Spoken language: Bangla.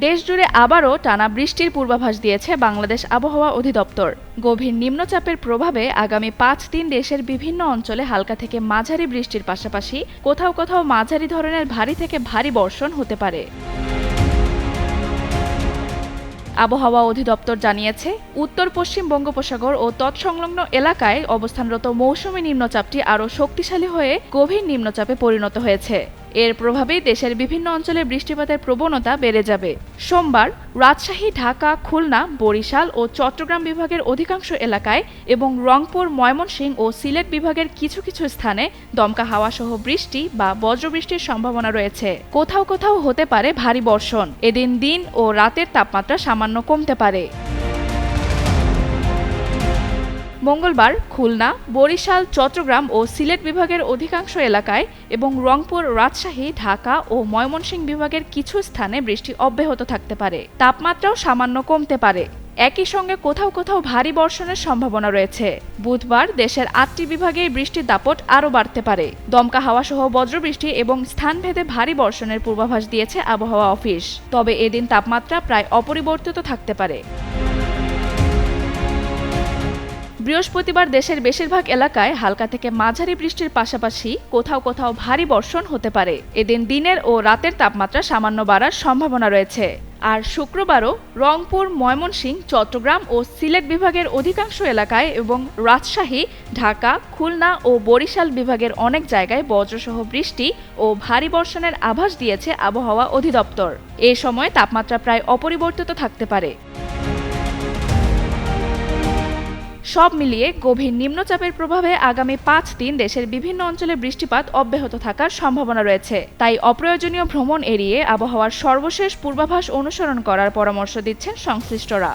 দেশজুড়ে আবারও টানা বৃষ্টির পূর্বাভাস দিয়েছে বাংলাদেশ আবহাওয়া অধিদপ্তর। গভীর নিম্নচাপের প্রভাবে আগামী ৫ দিন দেশের বিভিন্ন অঞ্চলে হালকা থেকে মাঝারি বৃষ্টির পাশাপাশি কোথাও কোথাও মাঝারি ধরনের ভারী থেকে ভারী বর্ষণ হতে পারে। আবহাওয়া অধিদপ্তর জানিয়েছে, উত্তর পশ্চিম বঙ্গোপসাগর ও তৎসংলগ্ন এলাকায় অবস্থানরত মৌসুমী নিম্নচাপটি আরও শক্তিশালী হয়ে গভীর নিম্নচাপে পরিণত হয়েছে। এর প্রভাবে দেশের বিভিন্ন অঞ্চলে বৃষ্টিপাতের প্রবণতা বেড়ে যাবে। সোমবার রাজশাহী, ঢাকা, খুলনা, বরিশাল ও চট্টগ্রাম বিভাগের অধিকাংশ এলাকায় এবং রংপুর, ময়মনসিংহ ও সিলেট বিভাগের কিছু কিছু স্থানে দমকা হাওয়াসহ বৃষ্টি বা বজ্রবৃষ্টির সম্ভাবনা রয়েছে। কোথাও কোথাও হতে পারে ভারী বর্ষণ। এদিন দিন ও রাতের তাপমাত্রা সামান্য কমতে পারে। মঙ্গলবার খুলনা, বরিশাল, চট্টগ্রাম ও সিলেট বিভাগের অধিকাংশ এলাকায় এবং রংপুর, রাজশাহী, ঢাকা ও ময়মনসিংহ বিভাগের কিছু স্থানে বৃষ্টি অব্যাহত থাকতে পারে। তাপমাত্রাও সামান্য কমতে পারে। একই সঙ্গে কোথাও কোথাও ভারী বর্ষণের সম্ভাবনা রয়েছে। বুধবার দেশের ৮টি বিভাগে বৃষ্টির দাপট আরও বাড়তে পারে। দমকা হাওয়াসহ বজ্রবৃষ্টি এবং স্থানভেদে ভারী বর্ষণের পূর্বাভাস দিয়েছে আবহাওয়া অফিস। তবে এদিন তাপমাত্রা প্রায় অপরিবর্তিত থাকতে পারে। বৃহস্পতিবার দেশের বেশিরভাগ এলাকায় হালকা থেকে মাঝারি বৃষ্টির পাশাপাশি কোথাও কোথাও ভারী বর্ষণ হতে পারে। এদিন দিনের ও রাতের তাপমাত্রা সামান্য বাড়ার সম্ভাবনা রয়েছে। আর শুক্রবারও রংপুর, ময়মনসিংহ, চট্টগ্রাম ও সিলেট বিভাগের অধিকাংশ এলাকায় এবং রাজশাহী, ঢাকা, খুলনা ও বরিশাল বিভাগের অনেক জায়গায় বজ্রসহ বৃষ্টি ও ভারী বর্ষণের আভাস দিয়েছে আবহাওয়া অধিদপ্তর। এ সময় তাপমাত্রা প্রায় অপরিবর্তিত থাকতে পারে। সব মিলিয়ে গভীর নিম্নচাপের প্রভাবে আগামী ৫ দিন দেশের বিভিন্ন অঞ্চলে বৃষ্টিপাত অব্যাহত থাকার সম্ভাবনা রয়েছে। তাই অপ্রয়োজনীয় ভ্রমণ এড়িয়ে আবহাওয়ার সর্বশেষ পূর্বাভাস অনুসরণ করার পরামর্শ দিচ্ছেন সংশ্লিষ্টরা।